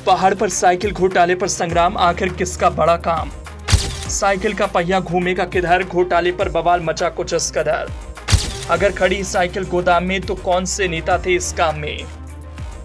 पहाड़ पर साइकिल घोटाले पर संग्राम, आखिर किसका बड़ा काम? साइकिल का पहिया घूमेगा किधर, घोटाले पर बवाल मचा कुछ इस कदर। अगर खड़ी साइकिल गोदाम में तो कौन से नेता थे इस काम में?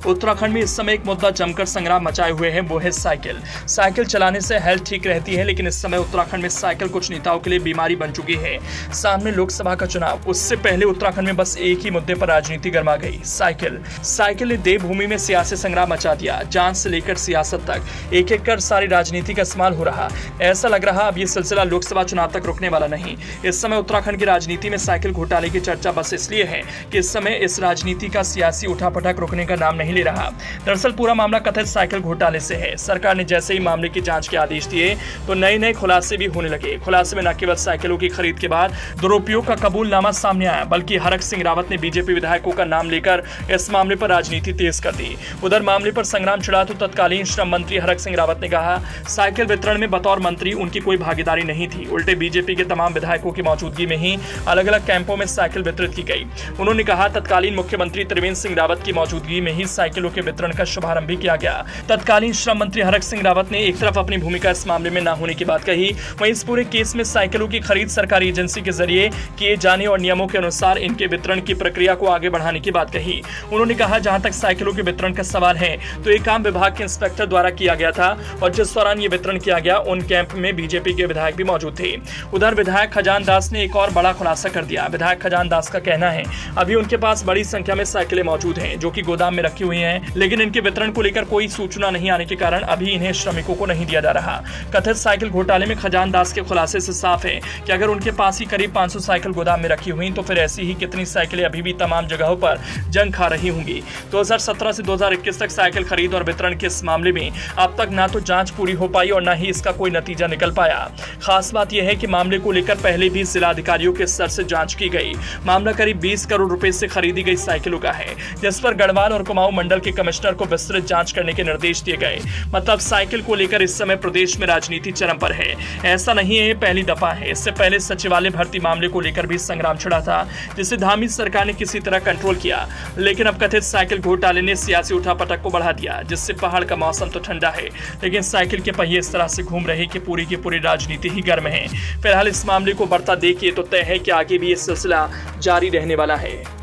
उत्तराखंड में इस समय एक मुद्दा जमकर संग्राम मचाए हुए है, वो है साइकिल। साइकिल चलाने से हेल्थ ठीक रहती है, लेकिन इस समय उत्तराखंड में साइकिल कुछ नेताओं के लिए बीमारी बन चुकी है। सामने लोकसभा का चुनाव, उससे पहले उत्तराखंड में बस एक ही मुद्दे पर राजनीति गर्मा गई, साइकिल ने देवभूमि में सियासी संग्राम मचा दिया। जान से लेकर सियासत तक एक एक कर सारी राजनीति का इस्तेमाल हो रहा। ऐसा लग रहा अब ये सिलसिला लोकसभा चुनाव तक रुकने वाला नहीं। इस समय उत्तराखंड की राजनीति में साइकिल घोटाले की चर्चा बस इसलिए है कि इस समय इस राजनीति का सियासी उठापटक रुकने का नाम नहीं ले रहा। दरअसल पूरा मामला कथित साइकिल घोटाले से है। सरकार ने जैसे ही मामले की जांच के आदेश दिए तो नए खुलासे भी होने लगे। खुलासे में न केवल साइकिलों की खरीद के बाद दुरुपयोग का कबूलनामा सामने आया, बल्कि हरक सिंह रावत ने बीजेपी विधायकों का नाम लेकर इस मामले पर राजनीति तेज कर दी। उधर मामले पर संग्राम छिड़ा तो तत्कालीन श्रम मंत्री हरक सिंह रावत ने कहा, साइकिल वितरण में बतौर मंत्री उनकी कोई भागीदारी नहीं थी। उल्टे बीजेपी के तमाम विधायकों की मौजूदगी में ही अलग अलग कैंपों में साइकिल वितरित की गई। उन्होंने कहा, तत्कालीन मुख्यमंत्री त्रिवेंद्र सिंह रावत की मौजूदगी में ही साइकिलों के वितरण का शुभारंभ भी किया गया। तत्कालीन श्रम मंत्री हरक सिंह रावत ने एक तरफ अपनी भूमिका इस मामले में न होने की बात कही, वहीं इस पूरे केस में साइकिलों की खरीद सरकारी एजेंसी के जरिए किए जाने और नियमों के अनुसार इनके वितरण की प्रक्रिया को आगे बढ़ाने की बात कही। उन्होंने कहा, जहां तक साइकिलों के वितरण का सवाल है तो एक काम विभाग के इंस्पेक्टर द्वारा किया गया था और जिस दौरान ये वितरण किया गया उन कैंप में बीजेपी के विधायक भी मौजूद थे। उधर विधायक खजान दास ने एक और बड़ा खुलासा कर दिया। विधायक खजान दास का कहना है, अभी उनके पास बड़ी संख्या में साइकिलें मौजूद हैं जो कि गोदाम में रखी हुई हैं, लेकिन इनके वितरण को लेकर कोई सूचना नहीं आने के कारण अभी इन्हें श्रमिकों को नहीं दिया जा रहा। कथित साइकिल घोटाले में खजान दास के खुलासे से साफ है कि अगर उनके पास ही करीब 500 साइकिल गोदाम में रखी हुई तो फिर ऐसी ही कितनी साइकिलें अभी भी तमाम जगहों पर जंग खा रही होंगी। 2017 से 2021 तक साइकिल खरीद और वितरण के इस मामले में अब तक ना तो जांच पूरी हो पाई और न ही इसका कोई नतीजा निकल पाया। खास बात यह है कि मामले को लेकर पहले भी जिला अधिकारियों के स्तर से जांच की गई। मामला करीब 20 करोड़ रुपए से खरीदी गई साइकिलों का है, जिस पर गढ़वाल और कुमाऊं मंडल के कमिश्नर को विस्तृत जांच करने के निर्देश दिए गए। मतलब साइकिल को लेकर इस समय प्रदेश में राजनीति चरम पर है। ऐसा नहीं है पहली दफा है, इससे पहले सचिवालय भर्ती मामले को लेकर भी संग्राम छिड़ा था, जिसे धामी सरकार ने किसी तरह कंट्रोल किया। लेकिन अब कथित साइकिल घोटाले ने सियासी उठापटक को बढ़ा दिया, जिससे पहाड़ का मौसम तो ठंडा है, लेकिन साइकिल के पहिए इस तरह से घूम रहे कि पूरी की पूरी राजनीति ही गर्म है। फिलहाल इस मामले को बढ़ता देखिए तो तय है कि आगे भी ये सिलसिला जारी रहने वाला है।